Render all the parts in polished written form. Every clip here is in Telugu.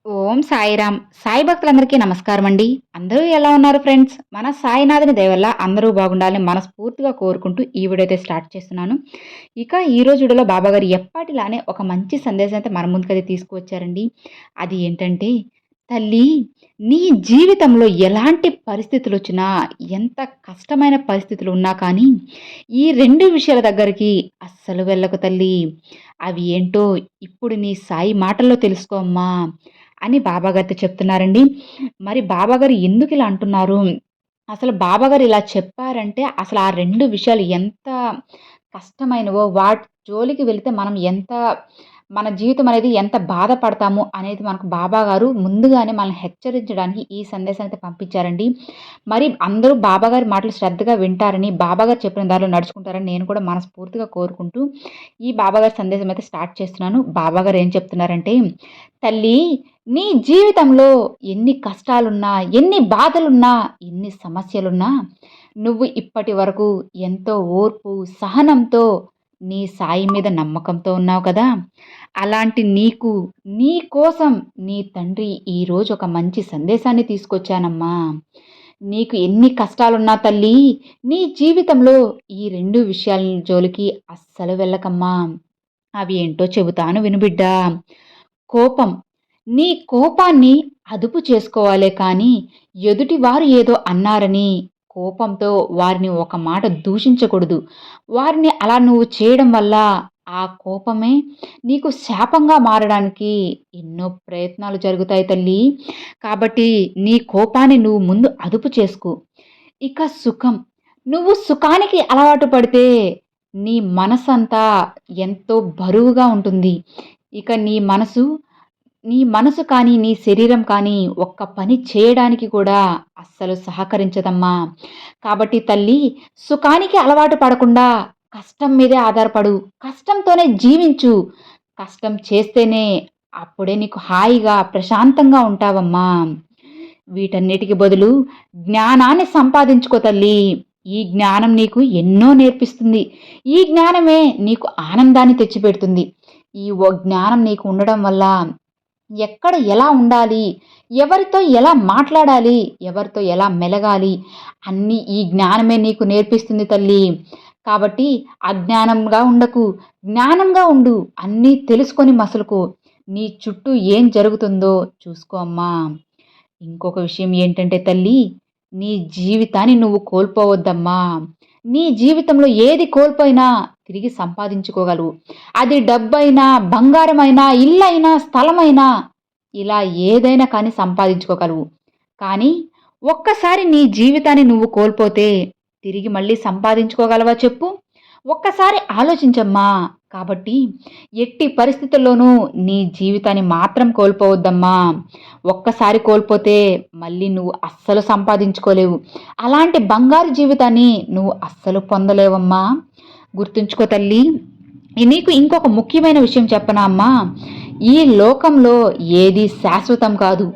ఓం సాయిరామ్. సాయి భక్తులందరికీ నమస్కారం అండి. అందరూ ఎలా ఉన్నారు ఫ్రెండ్స్? మన సాయినాథుని దయ వల్ల అందరూ బాగుండాలని మనస్ఫూర్తిగా కోరుకుంటూ ఈ వీడియో అయితే స్టార్ట్ చేస్తున్నాను. ఇక ఈ రోజు వీడియోలో బాబాగారు ఎప్పటిలానే ఒక మంచి సందేశం అయితే మన ముందుకైతే తీసుకువచ్చారండి. అది ఏంటంటే, తల్లి, నీ జీవితంలో ఎలాంటి పరిస్థితులొచ్చినా, ఎంత కష్టమైన పరిస్థితులు ఉన్నా కానీ, ఈ 2 విషయాల దగ్గరికి అస్సలు వెళ్ళకు తల్లి. అవి ఏంటో ఇప్పుడు నీ సాయి మాటల్లో తెలుసుకో అమ్మా అని బాబాగారితో చెప్తున్నారండి. మరి బాబాగారు ఎందుకిలా అంటున్నారు? అసలు బాబాగారు ఇలా చెప్పారంటే అసలు ఆ 2 విషయాలు ఎంత కష్టమైనవో, వాటి జోలికి వెళితే మనం మన జీవితం అనేది ఎంత బాధపడతాము అనేది మనకు బాబాగారు ముందుగానే మనల్ని హెచ్చరించడానికి ఈ సందేశాన్ని అయితే పంపించారండి. మరి అందరూ బాబాగారి మాటలు శ్రద్ధగా వింటారని, బాబాగారు చెప్పిన దారిలో నడుచుకుంటారని నేను కూడా మనస్ఫూర్తిగా కోరుకుంటూ ఈ బాబాగారి సందేశం అయితే స్టార్ట్ చేస్తున్నాను. బాబాగారు ఏం చెప్తున్నారంటే, తల్లి, నీ జీవితంలో ఎన్ని కష్టాలున్నా, ఎన్ని బాధలున్నా, ఎన్ని సమస్యలున్నా, నువ్వు ఇప్పటి వరకు ఎంతో ఓర్పు, సహనంతో నీ సాయి మీద నమ్మకంతో ఉన్నావు కదా! అలాంటి నీకు, నీ కోసం నీ తండ్రి ఈరోజు ఒక మంచి సందేశాన్ని తీసుకొచ్చానమ్మా. నీకు ఎన్ని కష్టాలున్నా తల్లి, నీ జీవితంలో ఈ 2 విషయాల జోలికి అస్సలు వెళ్ళకమ్మా. అవి ఏంటో చెబుతాను విను బిడ్డా. కోపం. నీ కోపాన్ని అదుపు చేసుకోవాలే కానీ, ఎదుటివారు ఏదో అన్నారని కోపంతో వారిని ఒక మాట దూషించకూడదు. వారిని అలా నువ్వు చేయడం వల్ల ఆ కోపమే నీకు శాపంగా మారడానికి ఎన్నో ప్రయత్నాలు జరుగుతాయి తల్లి. కాబట్టి నీ కోపాన్ని నువ్వు ముందు అదుపు చేసుకో. ఇక సుఖం. నువ్వు సుఖానికి అలవాటు పడితే నీ మనసంతా ఎంతో బరువుగా ఉంటుంది. ఇక నీ మనసు కానీ, నీ శరీరం కానీ ఒక్క పని చేయడానికి కూడా అస్సలు సహకరించదమ్మా. కాబట్టి తల్లి, సుఖానికి అలవాటు పడకుండా కష్టం మీదే ఆధారపడు. కష్టంతోనే జీవించు. కష్టం చేస్తేనే అప్పుడే నీకు హాయిగా, ప్రశాంతంగా ఉంటావమ్మా. వీటన్నిటికి బదులు జ్ఞానాన్ని సంపాదించుకో తల్లి. ఈ జ్ఞానం నీకు ఎన్నో నేర్పిస్తుంది. ఈ జ్ఞానమే నీకు ఆనందాన్ని తెచ్చిపెడుతుంది. జ్ఞానం నీకు ఉండడం వల్ల ఎక్కడ ఎలా ఉండాలి, ఎవరితో ఎలా మాట్లాడాలి, ఎవరితో ఎలా మెలగాలి అన్నీ ఈ జ్ఞానమే నీకు నేర్పిస్తుంది తల్లి. కాబట్టి అజ్ఞానంగా ఉండకు, జ్ఞానంగా ఉండు. అన్నీ తెలుసుకొని మసలుకో. నీ చుట్టూ ఏం జరుగుతుందో చూసుకో అమ్మా. ఇంకొక విషయం ఏంటంటే తల్లి, నీ జీవితాన్ని నువ్వు కోల్పోవద్దమ్మా. నీ జీవితంలో ఏది కోల్పోయినా తిరిగి సంపాదించుకోగలవు. అది డబ్బైనా, బంగారమైనా, ఇల్లైనా, స్థలమైనా, ఇలా ఏదైనా కానీ సంపాదించుకోగలవు. కానీ ఒక్కసారి నీ జీవితాన్ని నువ్వు కోల్పోతే తిరిగి మళ్ళీ సంపాదించుకోగలవా చెప్పు? ఒక్కసారి ఆలోచించమ్మా. కాబట్టి ఎట్టి పరిస్థితుల్లోనూ నీ జీవితాన్ని మాత్రం కోల్పోవద్దమ్మా. ఒక్కసారి కోల్పోతే మళ్ళీ నువ్వు అస్సలు సంపాదించుకోలేవు. అలాంటి బంగారు జీవితాన్ని నువ్వు అస్సలు పొందలేవమ్మా. గుర్తుంచుకో తల్లి. నీకు ఇంకొక ముఖ్యమైన విషయం చెప్పనా అమ్మా? ఈ లోకంలో ఏది శాశ్వతం కాదు.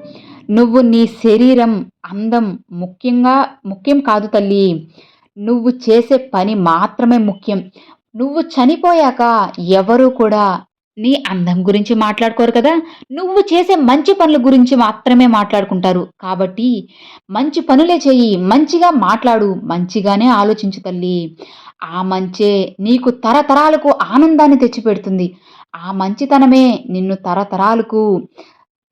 నువ్వు నీ శరీరం, అందం ముఖ్యం కాదు తల్లి. నువ్వు చేసే పని మాత్రమే ముఖ్యం. నువ్వు చనిపోయాక ఎవరు కూడా నీ అందం గురించి మాట్లాడుకోరు కదా! నువ్వు చేసే మంచి పనుల గురించి మాత్రమే మాట్లాడుకుంటారు. కాబట్టి మంచి పనులే చెయ్యి, మంచిగా మాట్లాడు, మంచిగానే ఆలోచించు తల్లి. ఆ మంచే నీకు తరతరాలకు ఆనందాన్ని తెచ్చిపెడుతుంది. ఆ మంచితనమే నిన్ను తరతరాలకు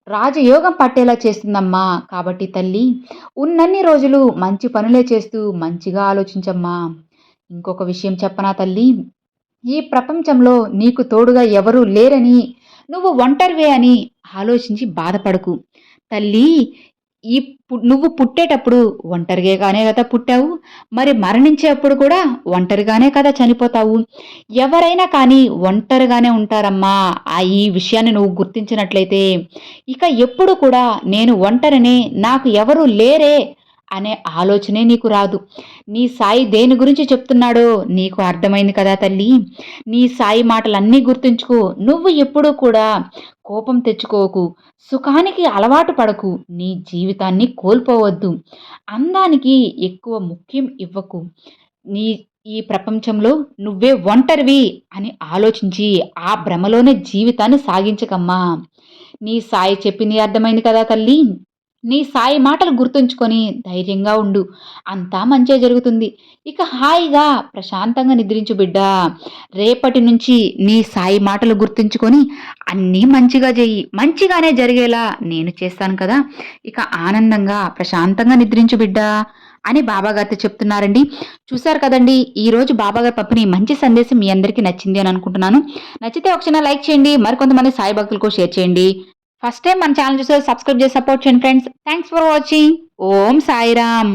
రాజయోగం పట్టేలా చేస్తుందమ్మా. కాబట్టి తల్లి, ఉన్నన్ని రోజులు మంచి పనులే చేస్తూ మంచిగా ఆలోచించమ్మా. ఇంకొక విషయం చెప్పనా తల్లి? ఈ ప్రపంచంలో నీకు తోడుగా ఎవరూ లేరని, నువ్వు ఒంటరివే అని ఆలోచించి బాధపడకు. తల్లి, నువ్వు పుట్టేటప్పుడు ఒంటరిగానే కదా పుట్టావు. మరి మరణించేప్పుడు కూడా ఒంటరిగానే కదా చనిపోతావు. ఎవరైనా కానీ ఒంటరిగానే ఉంటారమ్మా. ఈ విషయాన్ని నువ్వు గుర్తించినట్లయితే ఇక ఎప్పుడు కూడా నేను ఒంటరినే, నాకు ఎవరు లేరే అనే ఆలోచనే నీకు రాదు. నీ సాయి దేని గురించి చెప్తున్నాడో నీకు అర్థమైంది కదా తల్లి. నీ సాయి మాటలన్నీ గుర్తుంచుకో. నువ్వు ఎప్పుడూ కూడా కోపం తెచ్చుకోకు. సుఖానికి అలవాటు పడకు. నీ జీవితాన్ని కోల్పోవద్దు. అందానికి ఎక్కువ ముఖ్యం ఇవ్వకు. నీ ఈ ప్రపంచంలో నువ్వే ఒంటరివి అని ఆలోచించి ఆ భ్రమలోనే జీవితాన్ని సాగించకమ్మా. నీ సాయి చెప్పింది అర్థమైంది కదా తల్లి. నీ సాయి మాటలు గుర్తుంచుకొని ధైర్యంగా ఉండు. అంతా మంచే జరుగుతుంది. ఇక హాయిగా ప్రశాంతంగా నిద్రించు బిడ్డా. రేపటి నుంచి నీ సాయి మాటలు గుర్తుంచుకొని అన్నీ మంచిగా చెయ్యి. మంచిగానే జరిగేలా నేను చేస్తాను కదా! ఇక ఆనందంగా ప్రశాంతంగా నిద్రించు బిడ్డా అని బాబాగారితో చెప్తున్నారండి. చూసారు కదండీ! ఈరోజు బాబాగారు పంపిన ఈ మంచి సందేశం మీ అందరికీ నచ్చింది అని అనుకుంటున్నాను. నచ్చితే ఒక చిన్న లైక్ చేయండి. మరికొంతమంది సాయి భక్తులకు షేర్ చేయండి. ఫస్ట్ టైం మన ఛానల్ చూస్తే సబ్స్క్రైబ్ చేసి సపోర్ట్ చేయండి friends. Thanks for watching. Om Sairam.